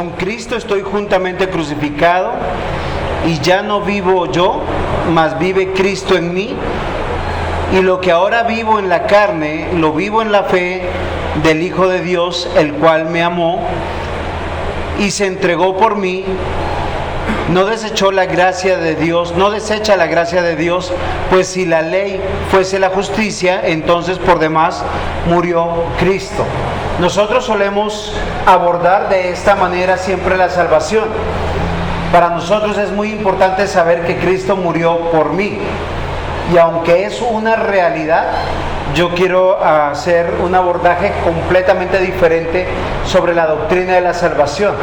Con Cristo estoy juntamente crucificado, y ya no vivo yo, mas vive Cristo en mí. Y lo que ahora vivo en la carne, lo vivo en la fe del Hijo de Dios, el cual me amó y se entregó por mí. No desechó la gracia de Dios, no desecha la gracia de Dios, pues si la ley fuese la justicia, entonces por demás murió Cristo. Nosotros solemos abordar de esta manera siempre la salvación. Para nosotros es muy importante saber que Cristo murió por mí. Y aunque es una realidad, yo quiero hacer un abordaje completamente diferente sobre la doctrina de la salvación.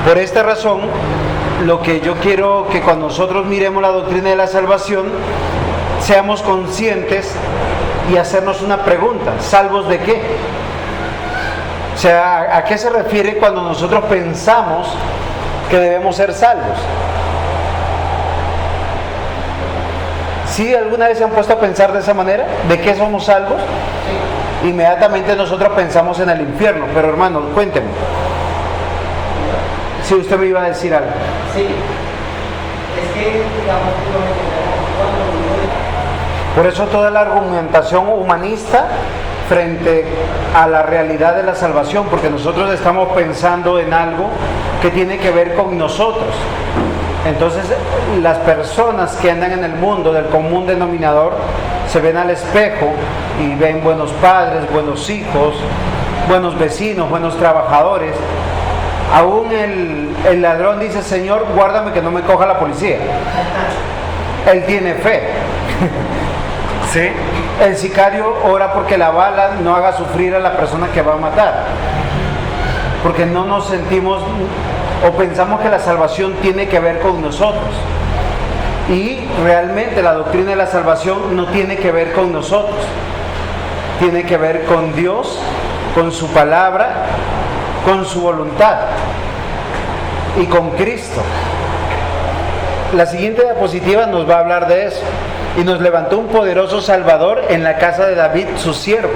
Por esta razón, lo que yo quiero que cuando nosotros miremos la doctrina de la salvación, seamos conscientes y hacernos una pregunta: ¿salvos de qué? O sea, ¿a qué se refiere cuando nosotros pensamos que debemos ser salvos? ¿Sí alguna vez se han puesto a pensar de esa manera? ¿De qué somos salvos? Sí. Inmediatamente nosotros pensamos en el infierno, pero hermano, cuénteme. Si usted me iba a decir algo. Sí, es que digamos por eso toda la argumentación humanista frente a la realidad de la salvación, porque nosotros estamos pensando en algo que tiene que ver con nosotros. Entonces las personas que andan en el mundo del común denominador se ven al espejo y ven buenos padres, buenos hijos, buenos vecinos, buenos trabajadores. Aún el ladrón dice: Señor, guárdame que no me coja la policía. Él tiene fe. ¿Sí? El sicario ora porque la bala no haga sufrir a la persona que va a matar, porque no nos sentimos o pensamos que la salvación tiene que ver con nosotros, y realmente la doctrina de la salvación no tiene que ver con nosotros, tiene que ver con Dios, con su palabra, con su voluntad y con Cristo. La siguiente diapositiva nos va a hablar de eso. Y nos levantó un poderoso Salvador en la casa de David, su siervo.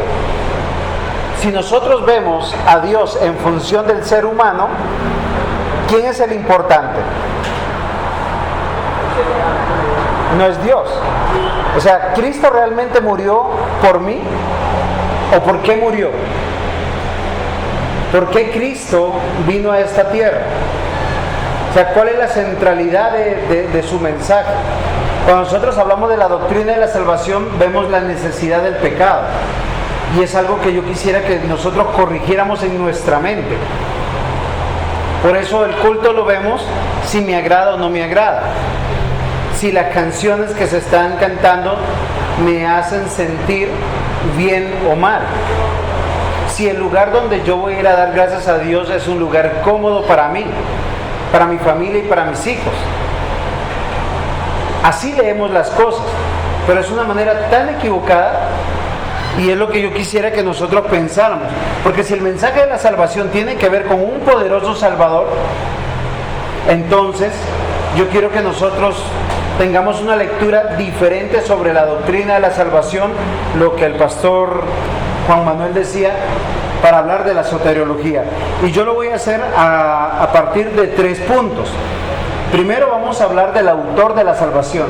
Si nosotros vemos a Dios en función del ser humano, ¿quién es el importante? No es Dios. O sea, ¿Cristo realmente murió por mí? ¿O por qué murió? ¿Por qué Cristo vino a esta tierra? O sea, ¿cuál es la centralidad de su mensaje? Cuando nosotros hablamos de la doctrina de la salvación, vemos la necesidad del pecado. Y es algo que yo quisiera que nosotros corrigiéramos en nuestra mente. Por eso el culto lo vemos si me agrada o no me agrada. Si las canciones que se están cantando me hacen sentir bien o mal. Si el lugar donde yo voy a ir a dar gracias a Dios es un lugar cómodo para mí, para mi familia y para mis hijos. Así leemos las cosas, pero es una manera tan equivocada, y es lo que yo quisiera que nosotros pensáramos. Porque si el mensaje de la salvación tiene que ver con un poderoso Salvador, entonces yo quiero que nosotros tengamos una lectura diferente sobre la doctrina de la salvación, lo que el pastor Juan Manuel decía, para hablar de la soteriología. Y yo lo voy a hacer a partir de 3 puntos. Primero vamos a hablar del autor de la salvación,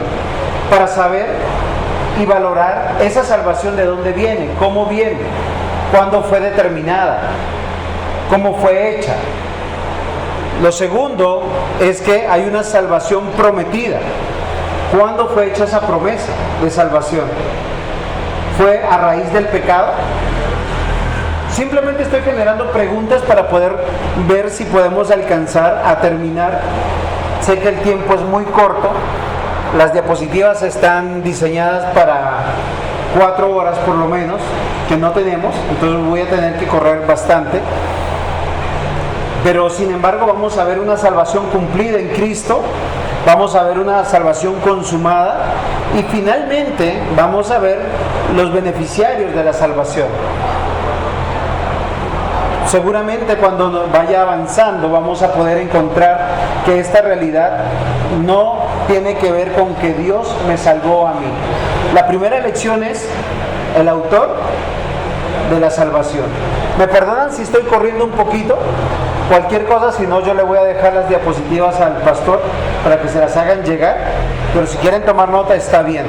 para saber y valorar esa salvación, de dónde viene, cómo viene, cuándo fue determinada, cómo fue hecha. Lo segundo es que hay una salvación prometida. ¿Cuándo fue hecha esa promesa de salvación? ¿Fue a raíz del pecado? Simplemente estoy generando preguntas para poder ver si podemos alcanzar a terminar. Sé que el tiempo es muy corto, las diapositivas están diseñadas para 4 horas por lo menos, que no tenemos, entonces voy a tener que correr bastante. Pero sin embargo vamos a ver una salvación cumplida en Cristo, vamos a ver una salvación consumada, y finalmente vamos a ver los beneficiarios de la salvación. Seguramente cuando vaya avanzando vamos a poder encontrar que esta realidad no tiene que ver con que Dios me salvó a mí. La primera lección es el autor de la salvación. ¿Me perdonan si estoy corriendo un poquito? Cualquier cosa, si no, yo le voy a dejar las diapositivas al pastor para que se las hagan llegar, pero si quieren tomar nota está bien.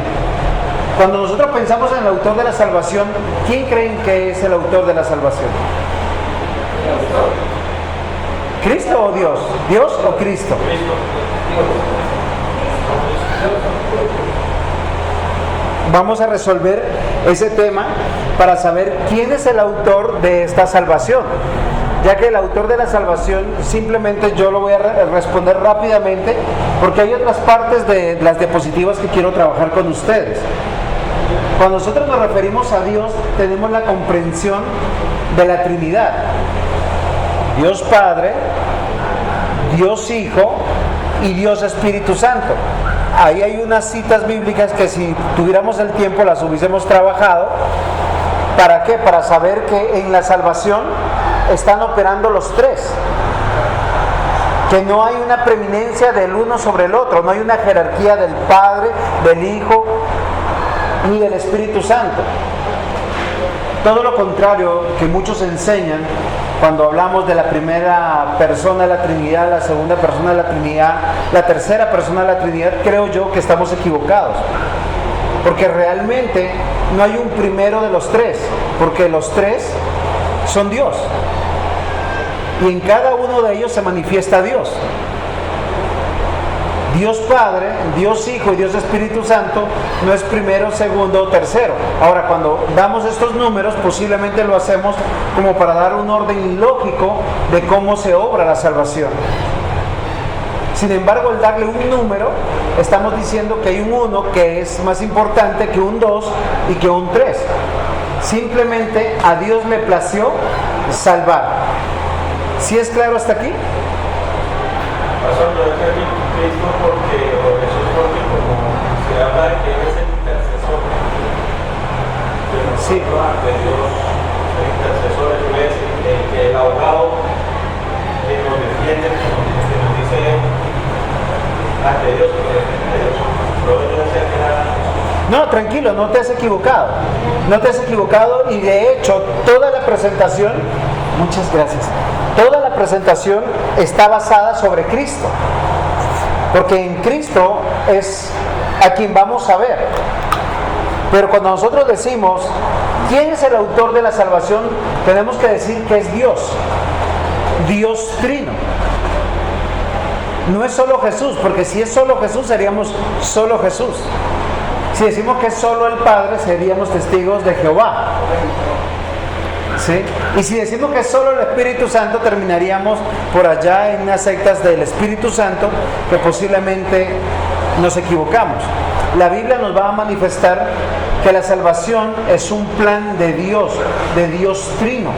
Cuando nosotros pensamos en el autor de la salvación, ¿quién creen que es el autor de la salvación? ¿Cristo o Dios? ¿Dios o Cristo? Vamos a resolver ese tema para saber quién es el autor de esta salvación, ya que el autor de la salvación simplemente yo lo voy a responder rápidamente porque hay otras partes de las diapositivas que quiero trabajar con ustedes. Cuando nosotros nos referimos a Dios, tenemos la comprensión de la Trinidad: Dios Padre, Dios Hijo y Dios Espíritu Santo. Ahí hay unas citas bíblicas que si tuviéramos el tiempo las hubiésemos trabajado. ¿Para qué? Para saber que en la salvación están operando los tres, que no hay una preeminencia del uno sobre el otro, no hay una jerarquía del Padre, del Hijo ni del Espíritu Santo. Todo lo contrario que muchos enseñan cuando hablamos de la primera persona de la Trinidad, la segunda persona de la Trinidad, la tercera persona de la Trinidad, creo yo que estamos equivocados. Porque realmente no hay un primero de los tres, porque los tres son Dios. Y en cada uno de ellos se manifiesta Dios. Dios Padre, Dios Hijo y Dios Espíritu Santo no es primero, segundo o tercero. Ahora, cuando damos estos números, posiblemente lo hacemos como para dar un orden lógico de cómo se obra la salvación. Sin embargo, al darle un número, estamos diciendo que hay un 1 que es más importante que un 2 y que un 3. Simplemente a Dios le plació salvar. ¿Sí es claro hasta aquí? Pasando de Cristo porque, o Jesús porque como se habla de que Él es el intercesor Sí. de Dios, el intercesor es el abogado que nos defiende, que nos dice ante Dios, que defiende de Dios. Pero yo decía que era... No, tranquilo, no te has equivocado. No te has equivocado y de hecho toda la presentación, muchas gracias, toda la presentación está basada sobre Cristo. Porque en Cristo es a quien vamos a ver. Pero cuando nosotros decimos quién es el autor de la salvación, tenemos que decir que es Dios. Dios Trino. No es solo Jesús, porque si es solo Jesús seríamos solo Jesús. Si decimos que es solo el Padre, seríamos testigos de Jehová. ¿Sí? Y si decimos que es solo el Espíritu Santo, terminaríamos por allá en unas sectas del Espíritu Santo que posiblemente nos equivocamos. La Biblia nos va a manifestar que la salvación es un plan de Dios Trino.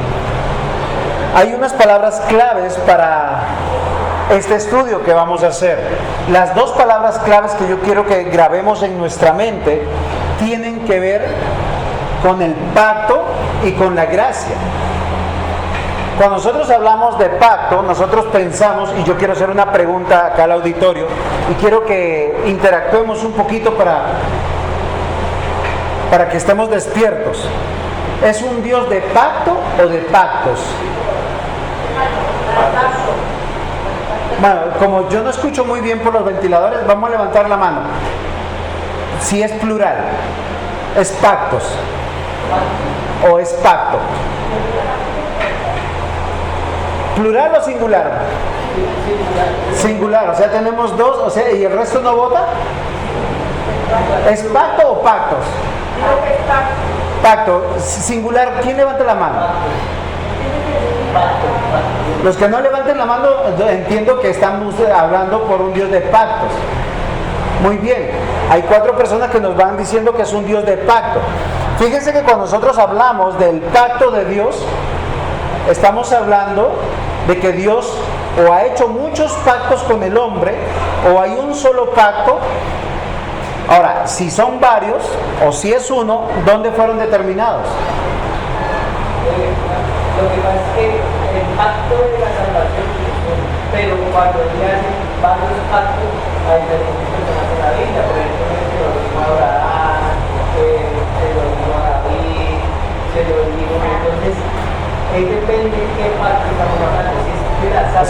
Hay unas palabras claves para este estudio que vamos a hacer. Las dos palabras claves que yo quiero que grabemos en nuestra mente tienen que ver con el pacto y con la gracia. Cuando nosotros hablamos de pacto, nosotros pensamos, y yo quiero hacer una pregunta acá al auditorio, y quiero que interactuemos un poquito para que estemos despiertos. ¿Es un Dios de pacto o de pactos? Bueno, como yo no escucho muy bien por los ventiladores, vamos a levantar la mano. Si es plural, ¿es pactos o es pacto? ¿Plural o singular? Singular, o sea, tenemos dos, o sea, ¿y el resto no vota? ¿Es pacto o pactos? Pacto. Singular, ¿quién levanta la mano? Los que no levanten la mano, entiendo que están hablando por un Dios de pactos. Muy bien, hay 4 personas que nos van diciendo que es un Dios de pacto. Fíjense que cuando nosotros hablamos del pacto de Dios, estamos hablando de que Dios o ha hecho muchos pactos con el hombre, o hay un solo pacto. Ahora, si son varios, o si es uno, ¿dónde fueron determinados? Lo que pasa es que el pacto de la salvación es uno, pero cuando se hacen varios pactos hay diferentes personas en la Biblia, por ejemplo, se lo dijo a Abraham, se lo dijo a David, se lo dijo, entonces, depende de qué pacto estamos hablando, si es Mira,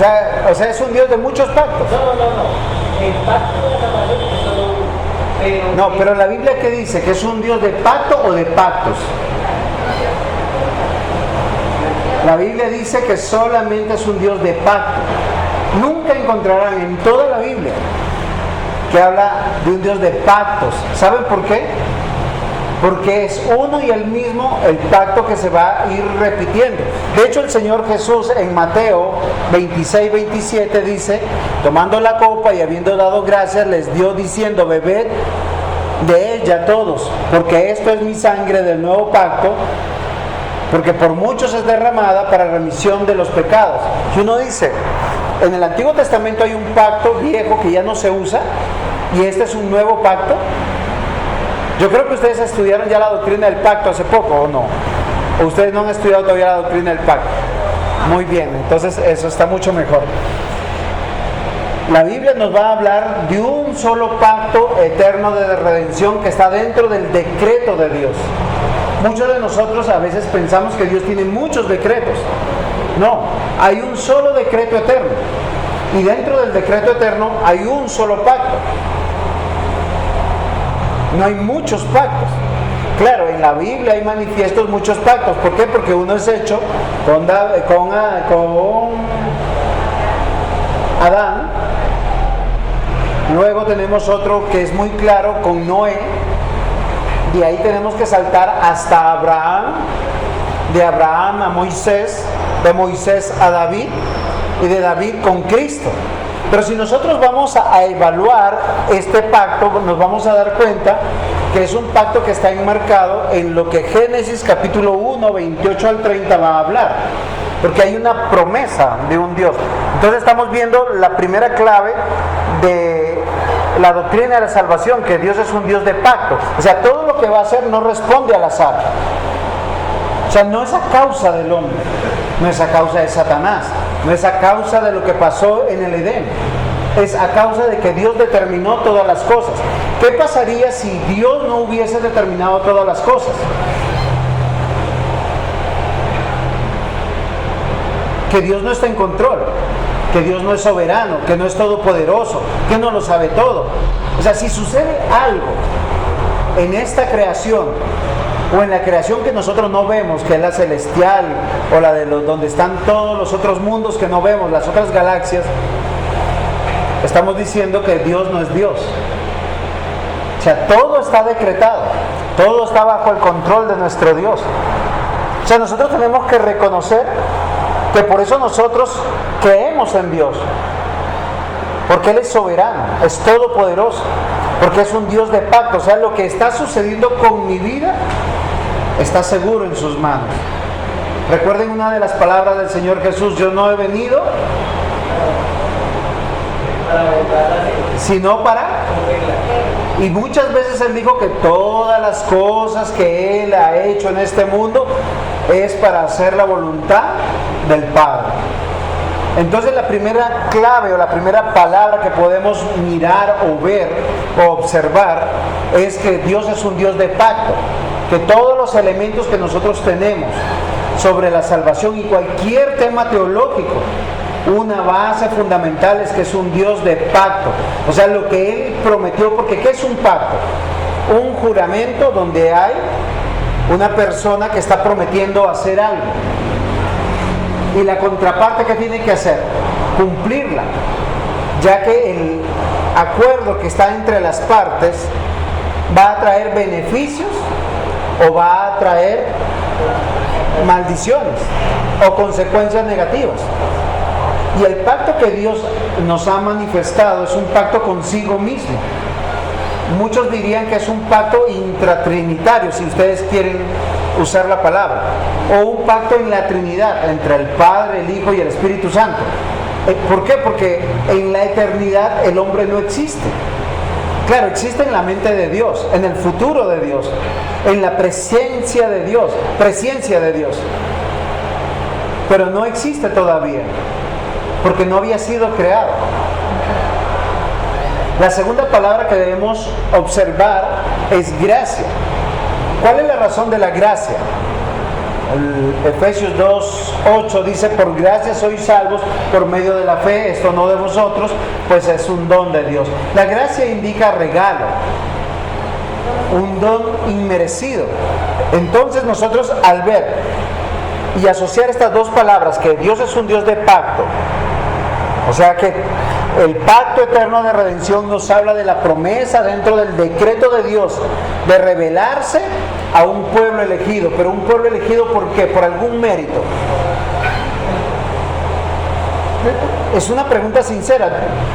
O sea, es un Dios de muchos pactos. no. El pacto de la salvación es solo uno. No, pero la Biblia ¿qué dice? ¿Que es un Dios de pacto o de pactos? La Biblia dice que solamente es un Dios de pacto. Nunca encontrarán en toda la Biblia que habla de un Dios de pactos. ¿Saben por qué? Porque es uno y el mismo el pacto que se va a ir repitiendo. De hecho, el Señor Jesús en Mateo 26, 27 dice, tomando la copa y habiendo dado gracias, les dio diciendo, bebed de ella todos, porque esto es mi sangre del nuevo pacto, porque por muchos es derramada para remisión de los pecados. Y uno dice, en el Antiguo Testamento hay un pacto viejo que ya no se usa, y este es un nuevo pacto. Yo creo que ustedes estudiaron ya la doctrina del pacto hace poco, ¿o no? ¿O ustedes no han estudiado todavía la doctrina del pacto? Muy bien, entonces eso está mucho mejor. La Biblia nos va a hablar de un solo pacto eterno de redención que está dentro del decreto de Dios. Muchos de nosotros a veces pensamos que Dios tiene muchos decretos. No, hay un solo decreto eterno. Y dentro del decreto eterno hay un solo pacto. No hay muchos pactos. Claro, en la Biblia hay manifiestos muchos pactos. ¿Por qué? Porque uno es hecho con Adán. Luego tenemos otro que es muy claro con Noé. De ahí tenemos que saltar hasta Abraham. De Abraham a Moisés. De Moisés a David. Y de David con Cristo. Pero si nosotros vamos a evaluar este pacto, nos vamos a dar cuenta que es un pacto que está enmarcado en lo que Génesis capítulo 1, 28 al 30 va a hablar. Porque hay una promesa de un Dios. Entonces estamos viendo la primera clave de la doctrina de la salvación, que Dios es un Dios de pacto. O sea, todo lo que va a hacer no responde al azar. O sea, no es a causa del hombre, no es a causa de Satanás, no es a causa de lo que pasó en el Edén, es a causa de que Dios determinó todas las cosas. ¿Qué pasaría si Dios no hubiese determinado todas las cosas? Que Dios no está en control, que Dios no es soberano, que no es todopoderoso, que no lo sabe todo. O sea, si sucede algo en esta creación, o en la creación que nosotros no vemos, que es la celestial, o la de donde están todos los otros mundos que no vemos, las otras galaxias, estamos diciendo que Dios no es Dios. O sea, todo está decretado, todo está bajo el control de nuestro Dios. O sea, nosotros tenemos que reconocer que por eso nosotros creemos en Dios, porque Él es soberano, es todopoderoso, porque es un Dios de pacto. O sea, lo que está sucediendo con mi vida está seguro en sus manos. Recuerden una de las palabras del Señor Jesús: yo no he venido sino para... Y muchas veces Él dijo que todas las cosas que Él ha hecho en este mundo es para hacer la voluntad del Padre. Entonces la primera clave o la primera palabra que podemos mirar o ver o observar es que Dios es un Dios de pacto, que todos los elementos que nosotros tenemos sobre la salvación y cualquier tema teológico, una base fundamental es que es un Dios de pacto. O sea, lo que Él prometió, porque ¿qué es un pacto? Un juramento donde hay una persona que está prometiendo hacer algo. Y la contraparte, ¿qué tiene que hacer? Cumplirla, ya que el acuerdo que está entre las partes va a traer beneficios o va a traer maldiciones o consecuencias negativas. Y el pacto que Dios nos ha manifestado es un pacto consigo mismo. Muchos dirían que es un pacto intratrinitario, si ustedes quieren usar la palabra, o un pacto en la Trinidad, entre el Padre, el Hijo y el Espíritu Santo. ¿Por qué? Porque en la eternidad el hombre no existe. Claro, existe en la mente de Dios, en el futuro de Dios, en la presencia de Dios, pero no existe todavía, porque no había sido creado. La segunda palabra que debemos observar es gracia. ¿Cuál es la razón de la gracia? Efesios 2:8 dice: por gracia sois salvos por medio de la fe, esto no de vosotros, pues es un don de Dios. La gracia indica regalo, un don inmerecido. Entonces nosotros, al ver y asociar estas dos palabras, que Dios es un Dios de pacto, o sea que el pacto eterno de redención nos habla de la promesa dentro del decreto de Dios de revelarse a un pueblo elegido. Pero un pueblo elegido, ¿por qué? Por algún mérito. Es una pregunta sincera,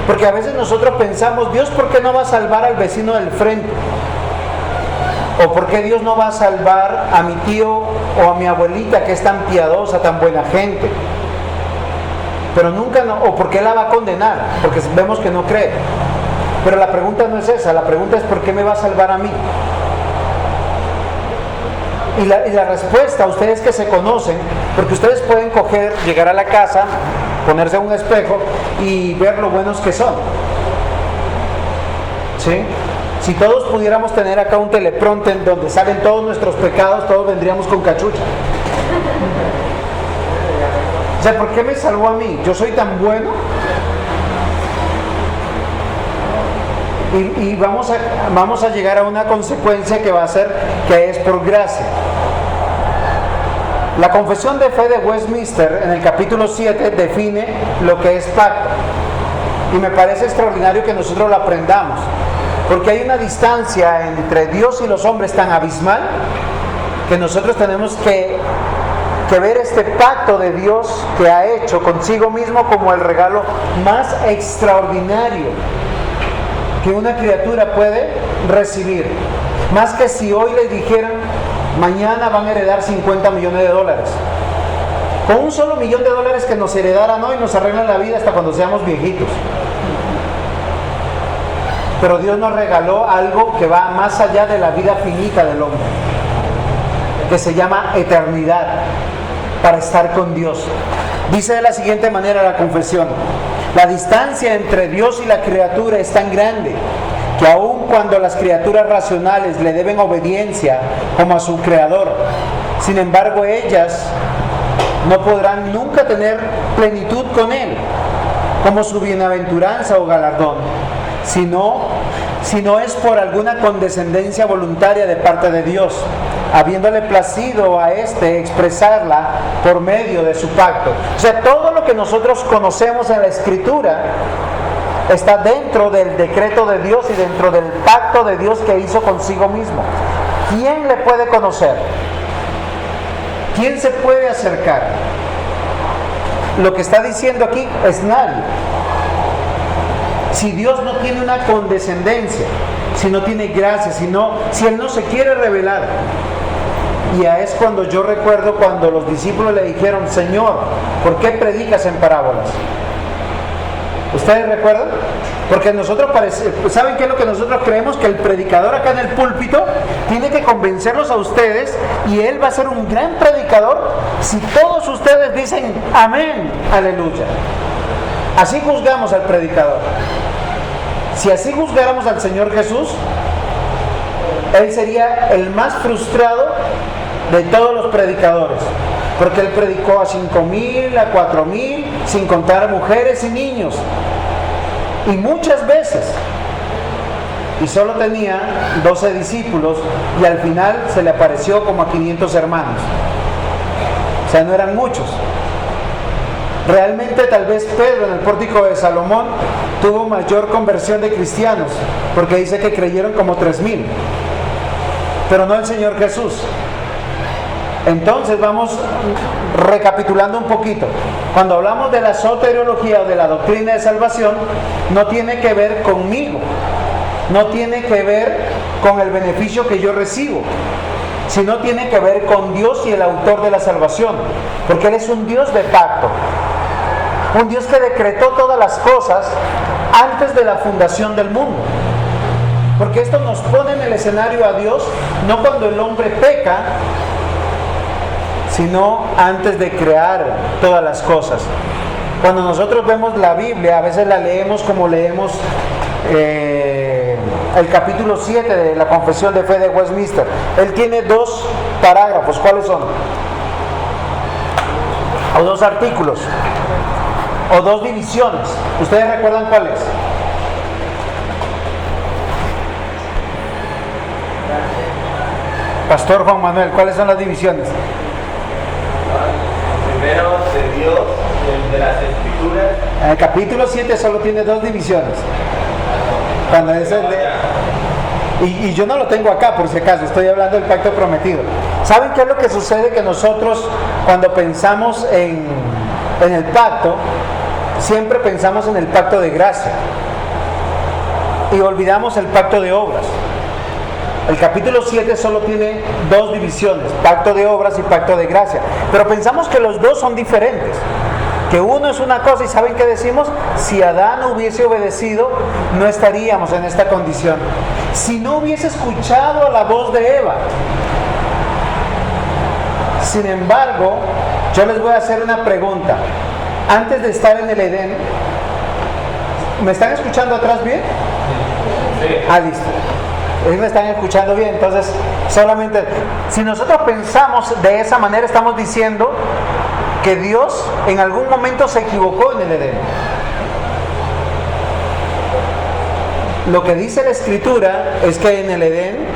porque a veces nosotros pensamos: Dios, ¿por qué no va a salvar al vecino del frente? ¿O por qué Dios no va a salvar a mi tío o a mi abuelita, que es tan piadosa, tan buena gente? Pero nunca, o por qué la va a condenar, porque vemos que no cree. Pero la pregunta no es esa, la pregunta es: ¿por qué me va a salvar a mí? Y la respuesta, ustedes que se conocen, porque ustedes pueden llegar a la casa, ponerse a un espejo y ver lo buenos que son, ¿sí? Si todos pudiéramos tener acá un teleprompter donde salen todos nuestros pecados, todos vendríamos con cachucha. O sea, ¿por qué me salvó a mí? ¿Yo soy tan bueno? Y vamos a llegar a una consecuencia que va a ser que es por gracia. La Confesión de Fe de Westminster, en el capítulo 7, define lo que es pacto. Y me parece extraordinario que nosotros lo aprendamos, porque hay una distancia entre Dios y los hombres tan abismal que nosotros tenemos que ver este pacto de Dios que ha hecho consigo mismo como el regalo más extraordinario que una criatura puede recibir. Más que si hoy les dijeran: mañana van a heredar $50 millones. Con un solo $1 millón que nos heredaran hoy, nos arreglan la vida hasta cuando seamos viejitos. Pero Dios nos regaló algo que va más allá de la vida finita del hombre, que se llama eternidad, para estar con Dios. Dice de la siguiente manera la confesión: la distancia entre Dios y la criatura es tan grande que aun cuando las criaturas racionales le deben obediencia como a su creador, sin embargo ellas no podrán nunca tener plenitud con Él, como su bienaventuranza o galardón, si no es por alguna condescendencia voluntaria de parte de Dios, habiéndole placido a éste expresarla por medio de su pacto. O sea, todo lo que nosotros conocemos en la Escritura está dentro del decreto de Dios y dentro del pacto de Dios que hizo consigo mismo. ¿Quién le puede conocer? ¿Quién se puede acercar? Lo que está diciendo aquí es nadie. Si Dios no tiene una condescendencia, si no tiene gracia, si Él no se quiere revelar. Y es cuando yo recuerdo cuando los discípulos le dijeron: Señor, ¿por qué predicas en parábolas? ¿Ustedes recuerdan? Porque nosotros ¿saben qué es lo que nosotros creemos? Que el predicador acá en el púlpito tiene que convencerlos a ustedes, y él va a ser un gran predicador si todos ustedes dicen amén, aleluya. Así juzgamos al predicador. Si así juzgáramos al Señor Jesús, Él sería el más frustrado de todos los predicadores, porque Él predicó a 5,000, a 4,000, sin contar mujeres y niños, y muchas veces, y solo tenía 12 discípulos, y al final se le apareció como a 500 hermanos. O sea, no eran muchos. Realmente tal vez Pedro en el pórtico de Salomón tuvo mayor conversión de cristianos, porque dice que creyeron como 3,000, pero no el Señor Jesús. Entonces vamos recapitulando un poquito. Cuando hablamos de la soteriología o de la doctrina de salvación, no tiene que ver conmigo, no tiene que ver con el beneficio que yo recibo, sino tiene que ver con Dios y el autor de la salvación, porque Él es un Dios de pacto, un Dios que decretó todas las cosas antes de la fundación del mundo. Porque esto nos pone en el escenario a Dios no cuando el hombre peca, sino antes de crear todas las cosas. Cuando nosotros vemos la Biblia, a veces la leemos como leemos el capítulo 7 de la Confesión de Fe de Westminster. Él tiene 2 parágrafos. ¿Cuáles son? o dos artículos, o dos divisiones. ¿Ustedes recuerdan cuáles? Pastor Juan Manuel, ¿cuáles son las divisiones? Primero de Dios, de las Escrituras. En el capítulo 7 solo tiene dos divisiones. Cuando es el de... y yo no lo tengo acá, por si acaso, estoy hablando del pacto prometido. ¿Saben qué es lo que sucede? Que nosotros, cuando pensamos en el pacto, siempre pensamos en el pacto de gracia y olvidamos el pacto de obras. El capítulo 7 solo tiene dos divisiones, pacto de obras y pacto de gracia, pero pensamos que los dos son diferentes, que uno es una cosa. ¿Y saben qué decimos? Si Adán hubiese obedecido, no estaríamos en esta condición. Si no hubiese escuchado la voz de Eva. Sin embargo, yo les voy a hacer una pregunta. Antes de estar en el Edén, ¿me están escuchando atrás bien? Sí. Listo. Ellos me están escuchando bien. Entonces, solamente, si nosotros pensamos de esa manera, estamos diciendo que Dios en algún momento se equivocó en el Edén. Lo que dice la Escritura es que en el Edén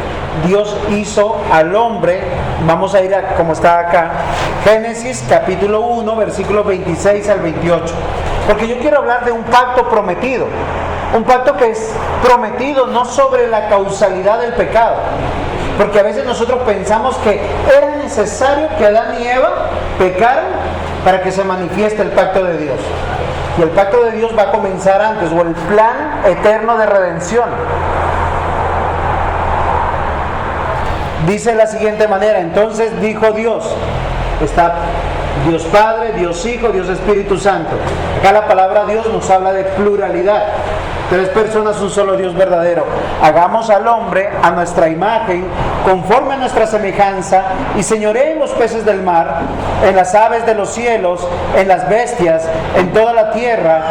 Dios hizo al hombre. Vamos a ir a como está acá, Génesis capítulo 1, versículos 26 al 28, porque yo quiero hablar de un pacto prometido. Un pacto que es prometido no sobre la causalidad del pecado, porque a veces nosotros pensamos que era necesario que Adán y Eva pecaran para que se manifieste el pacto de Dios. Y el pacto de Dios va a comenzar antes, o el plan eterno de redención. Dice de la siguiente manera: entonces dijo Dios, está Dios Padre, Dios Hijo, Dios Espíritu Santo. Acá la palabra Dios nos habla de pluralidad. 3 personas, un solo Dios verdadero. Hagamos al hombre a nuestra imagen, conforme a nuestra semejanza, y señoree en los peces del mar, en las aves de los cielos, en las bestias, en toda la tierra,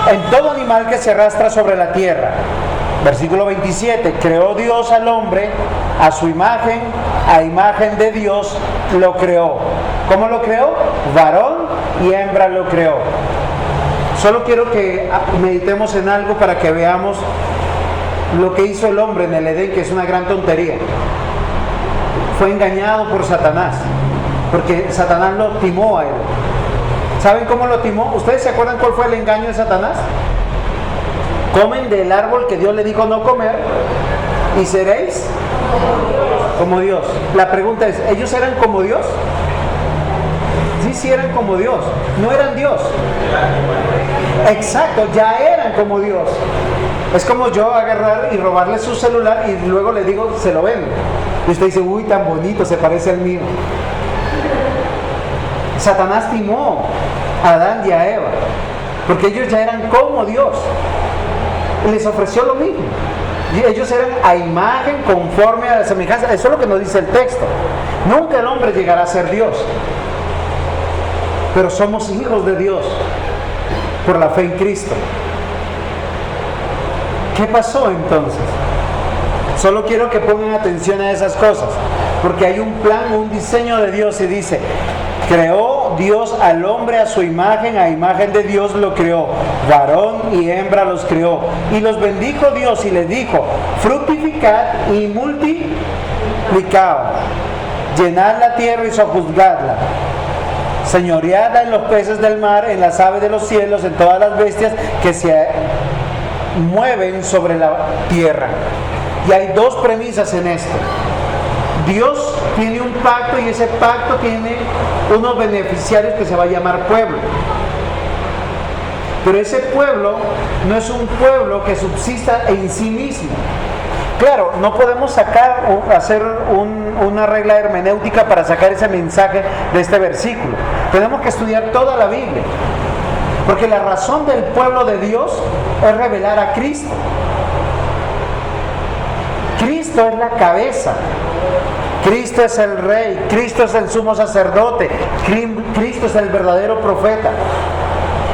en todo animal que se arrastra sobre la tierra. Versículo 27, creó Dios al hombre a su imagen, a imagen de Dios lo creó. ¿Cómo lo creó? Varón y hembra lo creó. Solo quiero que meditemos en algo para que veamos lo que hizo el hombre en el Edén, que es una gran tontería. Fue engañado por Satanás, porque Satanás lo timó a él. ¿Saben cómo lo timó? ¿Ustedes se acuerdan cuál fue el engaño de Satanás? Comen del árbol que Dios le dijo no comer y seréis como Dios. La pregunta es, ¿ellos eran como Dios? Sí eran como Dios, no eran Dios. Exacto, ya eran como Dios. Es como yo agarrar y robarle su celular y luego le digo, se lo vendo. Y usted dice, uy, tan bonito, se parece al mío. Satanás timó a Adán y a Eva, porque ellos ya eran como Dios. Y les ofreció lo mismo. Y ellos eran a imagen, conforme a la semejanza. Eso es lo que nos dice el texto. Nunca el hombre llegará a ser Dios, pero somos hijos de Dios por la fe en Cristo. ¿Qué pasó entonces? Solo quiero que pongan atención a esas cosas, porque hay un plan, un diseño de Dios, y dice, creó Dios al hombre a su imagen, a imagen de Dios lo creó, varón y hembra los creó, y los bendijo Dios y les dijo, fructificad y multiplicaos, llenad la tierra y sojuzgadla, señoreada en los peces del mar, en las aves de los cielos, en todas las bestias que se mueven sobre la tierra. Y hay dos premisas en esto. Dios tiene un pacto y ese pacto tiene unos beneficiarios que se va a llamar pueblo. Pero ese pueblo no es un pueblo que subsista en sí mismo. Claro, no podemos hacer una regla hermenéutica para sacar ese mensaje de este versículo. Tenemos que estudiar toda la Biblia, porque la razón del pueblo de Dios es revelar a Cristo. Cristo es la cabeza, Cristo es el rey, Cristo es el sumo sacerdote, Cristo es el verdadero profeta.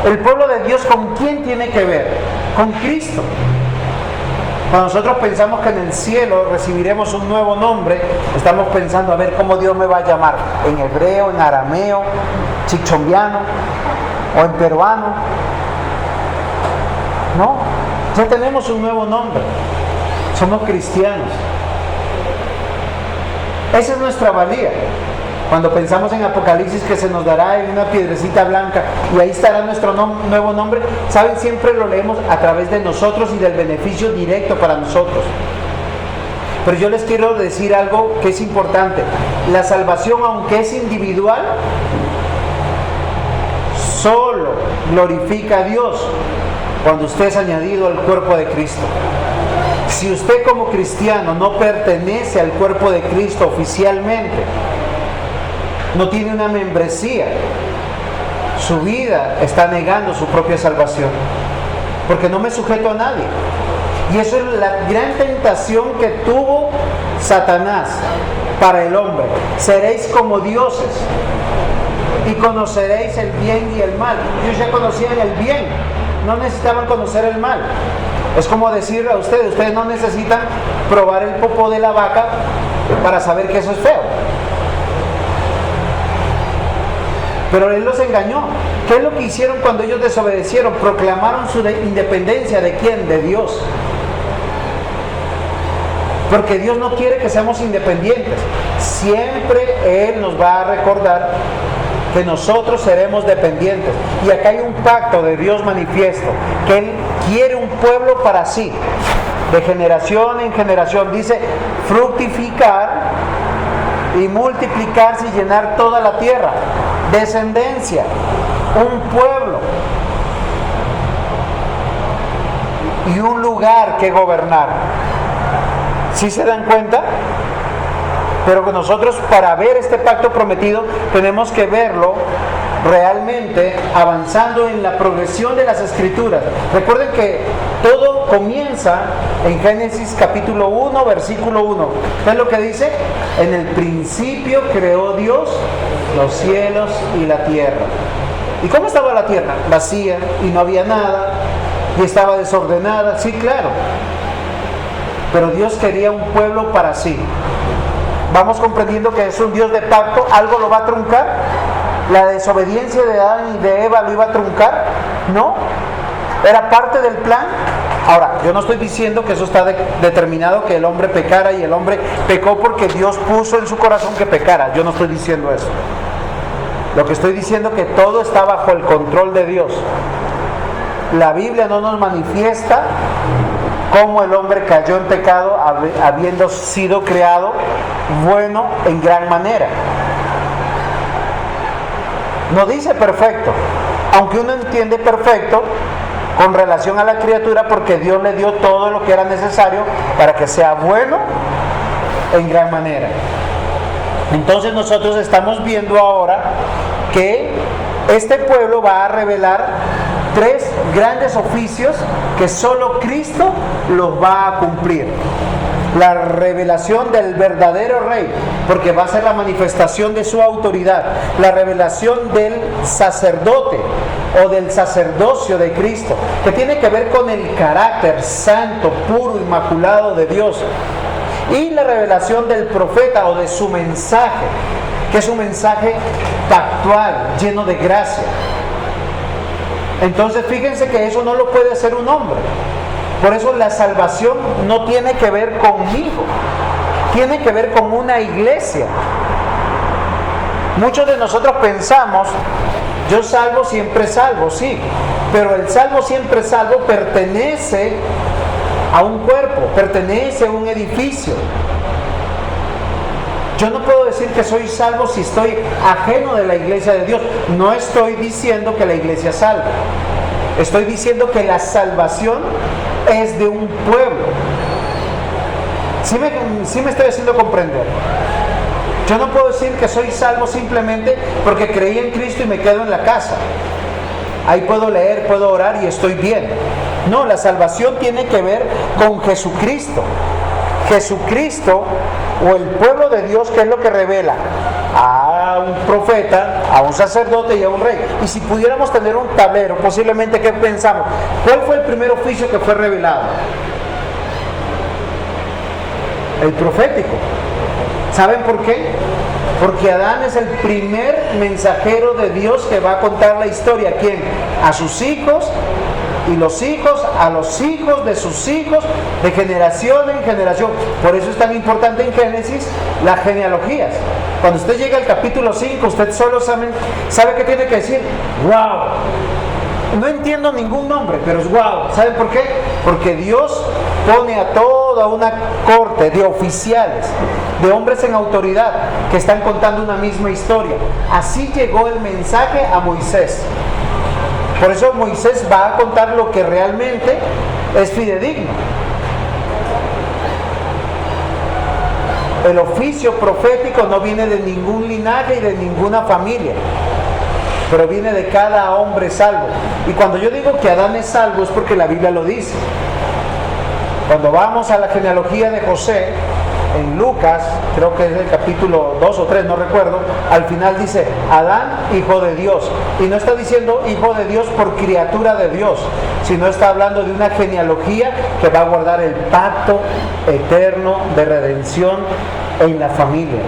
El pueblo de Dios, ¿con quién tiene que ver? Con Cristo. Cuando nosotros pensamos que en el cielo recibiremos un nuevo nombre, estamos pensando a ver cómo Dios me va a llamar, en hebreo, en arameo, chichombiano o en peruano. No, ya tenemos un nuevo nombre, somos cristianos. Esa es nuestra valía. Cuando pensamos en Apocalipsis que se nos dará en una piedrecita blanca y ahí estará nuestro nuevo nombre, ¿saben? Siempre lo leemos a través de nosotros y del beneficio directo para nosotros. Pero yo les quiero decir algo que es importante. La salvación, aunque es individual, solo glorifica a Dios cuando usted es añadido al cuerpo de Cristo. Si usted como cristiano no pertenece al cuerpo de Cristo oficialmente, no tiene una membresía, su vida está negando su propia salvación, porque no me sujeto a nadie. Y eso es la gran tentación que tuvo Satanás para el hombre. Seréis como dioses y conoceréis el bien y el mal. Ellos ya conocían el bien, no necesitaban conocer el mal. Es como decirle a ustedes no necesitan probar el popó de la vaca para saber que eso es feo. Pero él los engañó. ¿Qué es lo que hicieron cuando ellos desobedecieron? Proclamaron su independencia. ¿De quién? De Dios. Porque Dios no quiere que seamos independientes. Siempre Él nos va a recordar que nosotros seremos dependientes. Y acá hay un pacto de Dios manifiesto, que Él quiere un pueblo para sí, de generación en generación. Dice, fructificar y multiplicarse y llenar toda la tierra. Descendencia, un pueblo y un lugar que gobernar. ¿Sí se dan cuenta? Pero que nosotros, para ver este pacto prometido, tenemos que verlo realmente avanzando en la progresión de las Escrituras. Recuerden que todo comienza en Génesis capítulo 1, versículo 1. ¿Qué es lo que dice? En el principio creó Dios los cielos y la tierra. ¿Y cómo estaba la tierra? Vacía, y no había nada, y estaba desordenada. Sí, claro. Pero Dios quería un pueblo para sí. Vamos comprendiendo que es un Dios de pacto. ¿Algo lo va a truncar? ¿La desobediencia de Adán y de Eva lo iba a truncar? No. ¿Era parte del plan? Ahora, yo no estoy diciendo que eso está determinado, que el hombre pecara y el hombre pecó porque Dios puso en su corazón que pecara. Yo no estoy diciendo eso. Lo que estoy diciendo es que todo está bajo el control de Dios. La Biblia no nos manifiesta cómo el hombre cayó en pecado habiendo sido creado bueno en gran manera. No dice perfecto, aunque uno entiende perfecto con relación a la criatura, porque Dios le dio todo lo que era necesario para que sea bueno en gran manera. Entonces nosotros estamos viendo ahora que este pueblo va a revelar tres grandes oficios que solo Cristo los va a cumplir. La revelación del verdadero rey, porque va a ser la manifestación de su autoridad. La revelación del sacerdote o del sacerdocio de Cristo, que tiene que ver con el carácter santo, puro, inmaculado de Dios. Y la revelación del profeta o de su mensaje, que es un mensaje pactual, lleno de gracia. Entonces fíjense que eso no lo puede hacer un hombre. Por eso la salvación no tiene que ver conmigo, tiene que ver con una iglesia. Muchos de nosotros pensamos, yo salvo siempre salvo, sí, pero el salvo siempre salvo pertenece a un cuerpo, pertenece a un edificio. Yo no puedo decir que soy salvo si estoy ajeno de la iglesia de Dios. No estoy diciendo que la iglesia salva. Estoy diciendo que la salvación es de un pueblo. ¿Sí me estoy haciendo comprender? Yo no puedo decir que soy salvo simplemente porque creí en Cristo y me quedo en la casa. Ahí puedo leer, puedo orar y estoy bien. No, la salvación tiene que ver con Jesucristo. Jesucristo o el pueblo de Dios, que es lo que revela a un profeta, a un sacerdote y a un rey. Y si pudiéramos tener un tablero, posiblemente, ¿qué pensamos? ¿Cuál fue el primer oficio que fue revelado? El profético. ¿Saben por qué? Porque Adán es el primer mensajero de Dios que va a contar la historia. ¿A quién? A sus hijos, y los hijos a los hijos de sus hijos, de generación en generación. Por eso es tan importante en Génesis las genealogías. Cuando usted llega al capítulo 5, usted solo sabe qué tiene que decir. ¡Wow! No entiendo ningún nombre, pero es wow. ¿Saben por qué? Porque Dios pone a toda una corte de oficiales, de hombres en autoridad, que están contando una misma historia. Así llegó el mensaje a Moisés. Por eso Moisés va a contar lo que realmente es fidedigno. El oficio profético no viene de ningún linaje y de ninguna familia, pero viene de cada hombre salvo. Y cuando yo digo que Adán es salvo es porque la Biblia lo dice. Cuando vamos a la genealogía de José, en Lucas, creo que es el capítulo 2 o 3, no recuerdo, al final dice, Adán, hijo de Dios. Y no está diciendo hijo de Dios por criatura de Dios, sino está hablando de una genealogía que va a guardar el pacto eterno de redención en la familia.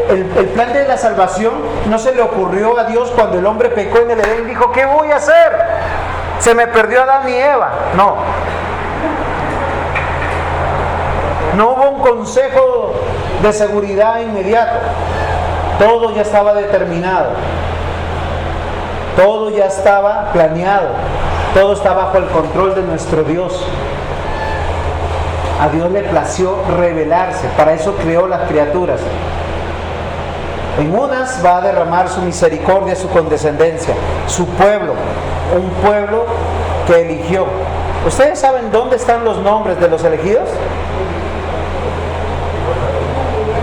El plan de la salvación no se le ocurrió a Dios cuando el hombre pecó en el Edén y dijo, ¿qué voy a hacer? Se me perdió Adán y Eva. No hubo un consejo de seguridad inmediato. Todo ya estaba determinado. Todo ya estaba planeado. Todo está bajo el control de nuestro Dios. A Dios le plació revelarse. Para eso creó las criaturas. En unas va a derramar su misericordia, su condescendencia. Su pueblo. Un pueblo que eligió. ¿Ustedes saben dónde están los nombres de los elegidos?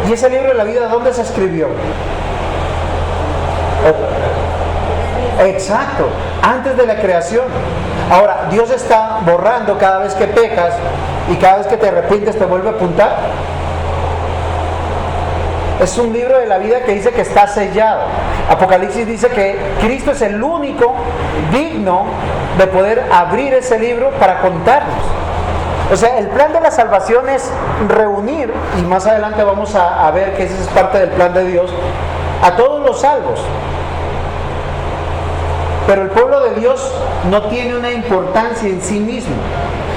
¿Y ese libro de la vida dónde se escribió? Exacto, antes de la creación. Ahora, Dios está borrando cada vez que pecas y cada vez que te arrepientes te vuelve a apuntar. Es un libro de la vida que dice que está sellado. Apocalipsis dice que Cristo es el único digno de poder abrir ese libro para contarnos. O sea, el plan de la salvación es reunir, y más adelante vamos a ver que esa es parte del plan de Dios, a todos los salvos. Pero el pueblo de Dios no tiene una importancia en sí mismo,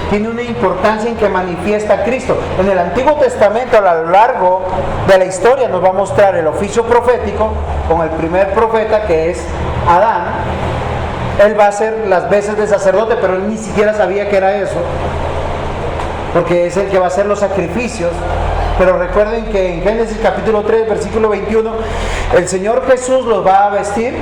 tiene una importancia en que manifiesta a Cristo. En el Antiguo Testamento, a lo largo de la historia, nos va a mostrar el oficio profético con el primer profeta, que es Adán. Él va a hacer las veces de sacerdote, pero él ni siquiera sabía que era eso, porque es el que va a hacer los sacrificios. Pero recuerden que en Génesis capítulo 3, versículo 21, el Señor Jesús los va a vestir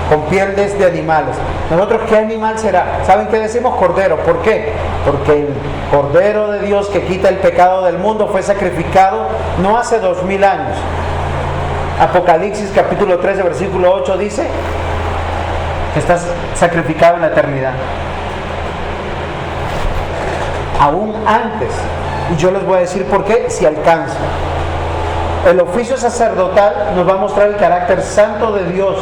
con pieles de animales. Nosotros, ¿qué animal será? ¿Saben qué decimos? Cordero. ¿Por qué? Porque el Cordero de Dios que quita el pecado del mundo fue sacrificado no hace 2000 años. Apocalipsis capítulo 13, versículo 8 dice que está sacrificado en la eternidad. Aún antes, y yo les voy a decir por qué, si alcanza. El oficio sacerdotal nos va a mostrar el carácter santo de Dios,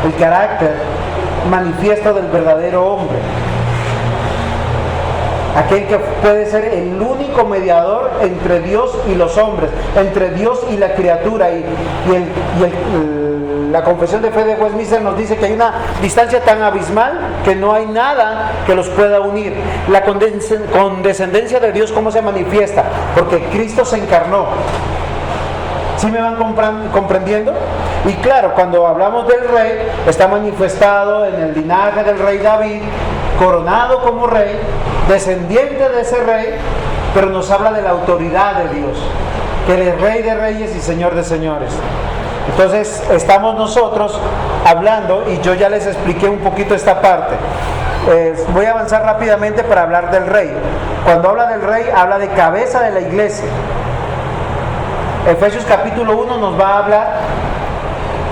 el carácter manifiesto del verdadero hombre, aquel que puede ser el único mediador entre Dios y los hombres, entre Dios y la criatura. La confesión de fe de Westminster nos dice que hay una distancia tan abismal que no hay nada que los pueda unir. La condescendencia de Dios, ¿cómo se manifiesta? Porque Cristo se encarnó. ¿Sí me van comprendiendo? Y claro, cuando hablamos del rey, está manifestado en el linaje del rey David, coronado como rey, descendiente de ese rey, pero nos habla de la autoridad de Dios, que Él es Rey de reyes y Señor de señores. Entonces estamos nosotros hablando, y yo ya les expliqué un poquito esta parte. Voy a avanzar rápidamente para hablar del rey. Cuando habla del rey, habla de cabeza de la iglesia. Efesios capítulo 1 nos va a hablar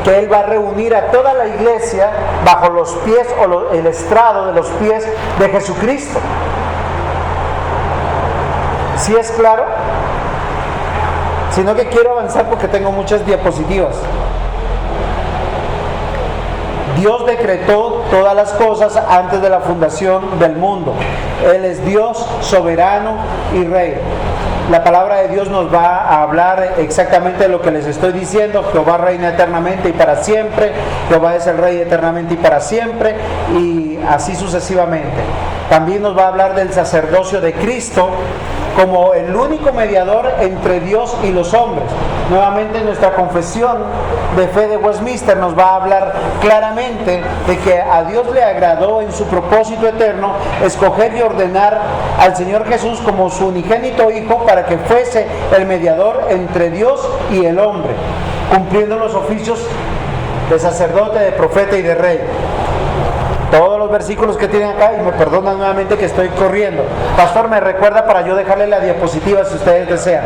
que Él va a reunir a toda la iglesia bajo los pies o el estrado de los pies de Jesucristo. ¿Sí es claro? Sino que quiero avanzar porque tengo muchas diapositivas. Dios decretó todas las cosas antes de la fundación del mundo. Él es Dios soberano y Rey. La palabra de Dios nos va a hablar exactamente de lo que les estoy diciendo. Jehová reina eternamente y para siempre. Jehová es el Rey eternamente y para siempre. Y así sucesivamente. También nos va a hablar del sacerdocio de Cristo como el único mediador entre Dios y los hombres. Nuevamente nuestra confesión de fe de Westminster nos va a hablar claramente de que a Dios le agradó en su propósito eterno escoger y ordenar al Señor Jesús como su unigénito Hijo para que fuese el mediador entre Dios y el hombre, cumpliendo los oficios de sacerdote, de profeta y de rey. Todos los versículos que tienen acá, y me perdonan nuevamente que estoy corriendo. Pastor, me recuerda para yo dejarle la diapositiva si ustedes desean.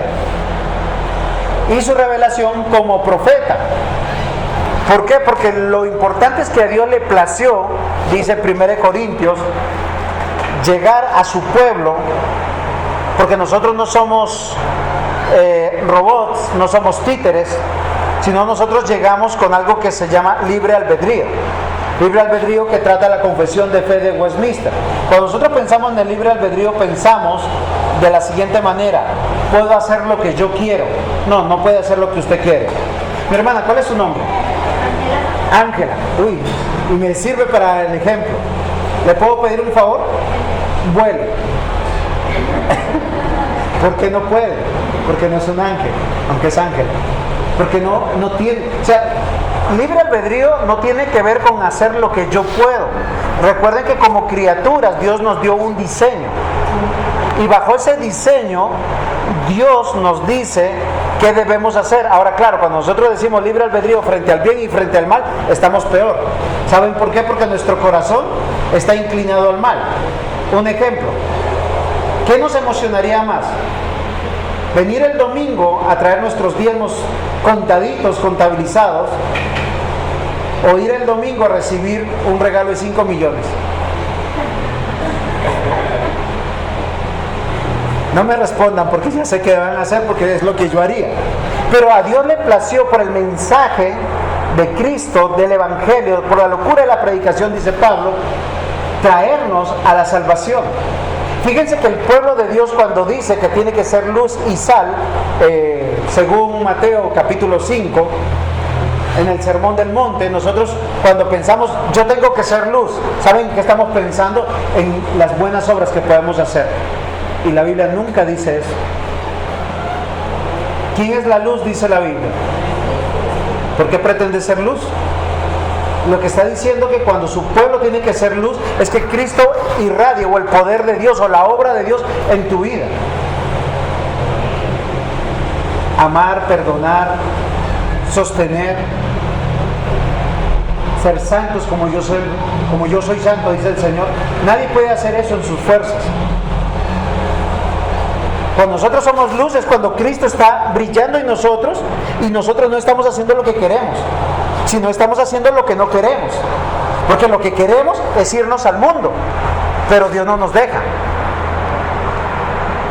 Y su revelación como profeta. ¿Por qué? Porque lo importante es que a Dios le plació, dice 1 Corintios, llegar a su pueblo, porque nosotros no somos robots, no somos títeres, sino nosotros llegamos con algo que se llama libre albedrío. Libre albedrío que trata la confesión de fe de Westminster. Cuando nosotros pensamos en el libre albedrío, pensamos de la siguiente manera: puedo hacer lo que yo quiero. No, no puede hacer lo que usted quiere. Mi hermana, ¿cuál es su nombre? Ángela. Uy, y me sirve para el ejemplo. ¿Le puedo pedir un favor? Vuele. ¿Por qué no puede? Porque no es un ángel, aunque es ángel. Porque no tiene... O sea, libre albedrío no tiene que ver con hacer lo que yo puedo. Recuerden que como criaturas Dios nos dio un diseño. Y bajo ese diseño Dios nos dice qué debemos hacer. Ahora claro, cuando nosotros decimos libre albedrío frente al bien y frente al mal, estamos peor. ¿Saben por qué? Porque nuestro corazón está inclinado al mal. Un ejemplo: ¿qué nos emocionaría más? Venir el domingo a traer nuestros diezmos contaditos, contabilizados, o ir el domingo a recibir un regalo de 5 millones. No me respondan porque ya sé qué van a hacer, porque es lo que yo haría. Pero a Dios le plació por el mensaje de Cristo, del Evangelio, por la locura de la predicación, dice Pablo, traernos a la salvación. Fíjense que el pueblo de Dios, cuando dice que tiene que ser luz y sal, según Mateo capítulo 5, en el Sermón del Monte, nosotros cuando pensamos yo tengo que ser luz, ¿saben qué estamos pensando? En las buenas obras que podemos hacer. Y la Biblia nunca dice eso. ¿Quién es la luz? Dice la Biblia. ¿Por qué pretende ser luz? Lo que está diciendo que cuando su pueblo tiene que ser luz es que Cristo irradie, o el poder de Dios o la obra de Dios en tu vida. Amar, perdonar, sostener, ser santos como yo soy santo, dice el Señor. Nadie puede hacer eso en sus fuerzas. Cuando nosotros somos luz es cuando Cristo está brillando en nosotros y nosotros no estamos haciendo lo que queremos, sino estamos haciendo lo que no queremos. Porque lo que queremos es irnos al mundo, pero Dios no nos deja.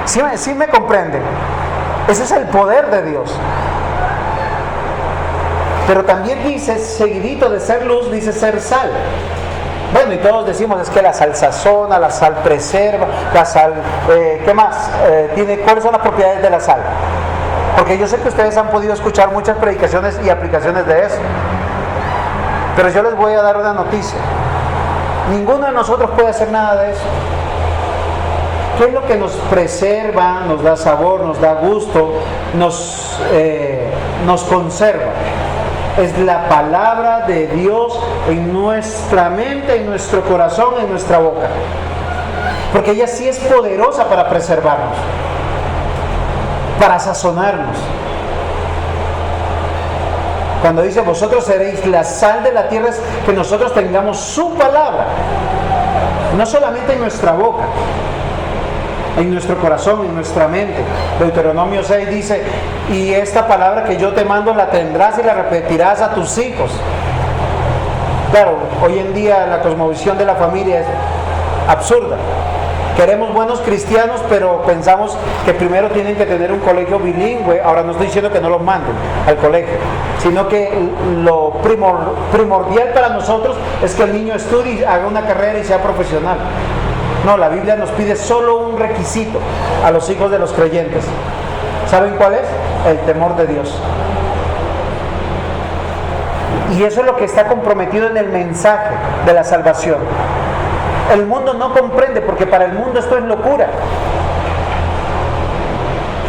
¿Sí me comprenden? Ese es el poder de Dios. Pero también dice, seguidito de ser luz, dice ser sal. Bueno, y todos decimos, es que la sal sazona, la sal preserva, la sal, ¿qué más? ¿Cuáles son las propiedades de la sal? Porque yo sé que ustedes han podido escuchar muchas predicaciones y aplicaciones de eso. Pero yo les voy a dar una noticia. Ninguno de nosotros puede hacer nada de eso. ¿Qué es lo que nos preserva, nos da sabor, nos da gusto, nos conserva? Es la palabra de Dios en nuestra mente, en nuestro corazón, en nuestra boca. Porque ella sí es poderosa para preservarnos, para sazonarnos. Cuando dice vosotros seréis la sal de la tierra, es que nosotros tengamos su palabra, no solamente en nuestra boca, en nuestro corazón, en nuestra mente. Deuteronomio 6 dice, y esta palabra que yo te mando la tendrás y la repetirás a tus hijos. Claro, hoy en día la cosmovisión de la familia es absurda. Queremos buenos cristianos, pero pensamos que primero tienen que tener un colegio bilingüe. Ahora no estoy diciendo que no los manden al colegio, sino que lo primordial primordial para nosotros es que el niño estudie, haga una carrera y sea profesional. No, la Biblia nos pide solo un requisito a los hijos de los creyentes. ¿Saben cuál es? El temor de Dios. Y eso es lo que está comprometido en el mensaje de la salvación. El mundo no comprende, porque para el mundo esto es locura.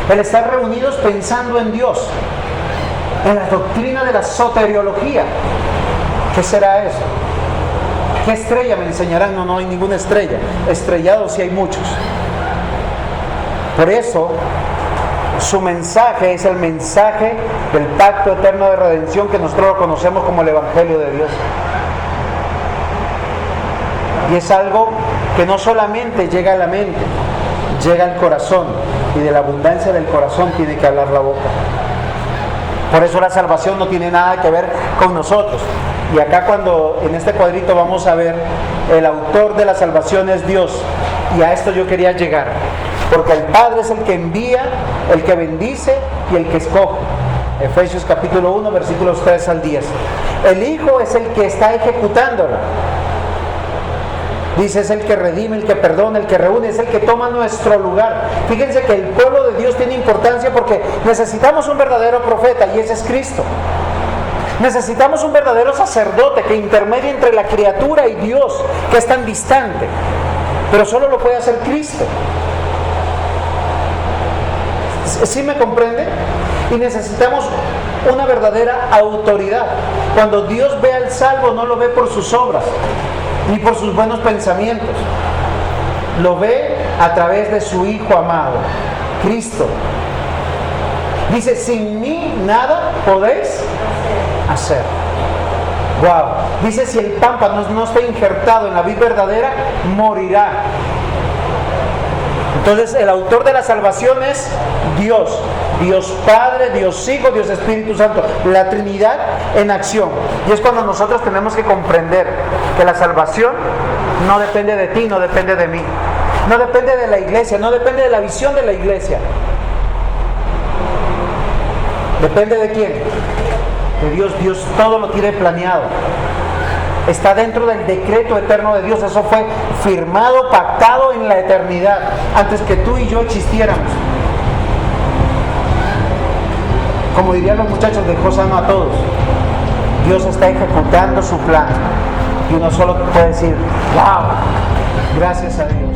El estar reunidos pensando en Dios, en la doctrina de la soteriología. ¿Qué será eso? ¿Qué estrella me enseñarán? No, no hay ninguna estrella. Estrellados sí hay muchos. Por eso, su mensaje es el mensaje del pacto eterno de redención, que nosotros lo conocemos como el Evangelio de Dios. Y es algo que no solamente llega a la mente, llega al corazón, y de la abundancia del corazón tiene que hablar la boca. Por eso la salvación no tiene nada que ver con nosotros. Y acá, cuando en este cuadrito vamos a ver, el autor de la salvación es Dios, y a esto yo quería llegar, porque el Padre es el que envía, el que bendice y el que escoge. Efesios capítulo 1, versículos 3 al 10. El Hijo es el que está ejecutándola. Dice, es el que redime, el que perdona, el que reúne, es el que toma nuestro lugar. Fíjense que el pueblo de Dios tiene importancia, porque necesitamos un verdadero profeta, y ese es Cristo. Necesitamos un verdadero sacerdote que intermedie entre la criatura y Dios, que es tan distante, pero solo lo puede hacer Cristo. ¿Sí me comprende? Y necesitamos una verdadera autoridad. Cuando Dios ve al salvo, no lo ve por sus obras ni por sus buenos pensamientos, lo ve a través de su Hijo amado, Cristo. Dice, sin mí nada podéis hacer. Wow. Dice, si el pámpano no está injertado en la vid verdadera, morirá. Entonces, el autor de la salvación es Dios. Dios Padre, Dios Hijo, Dios Espíritu Santo, la Trinidad en acción. Y es cuando nosotros tenemos que comprender que la salvación no depende de ti, no depende de mí, no depende de la iglesia, no depende de la visión de la iglesia. ¿Depende de quién? De Dios. Dios todo lo tiene planeado. Está dentro del decreto eterno de Dios. Eso fue firmado, pactado en la eternidad, antes que tú y yo existiéramos. Como dirían los muchachos, dejó sano a todos. Dios está ejecutando su plan, y uno solo puede decir, wow, gracias a Dios.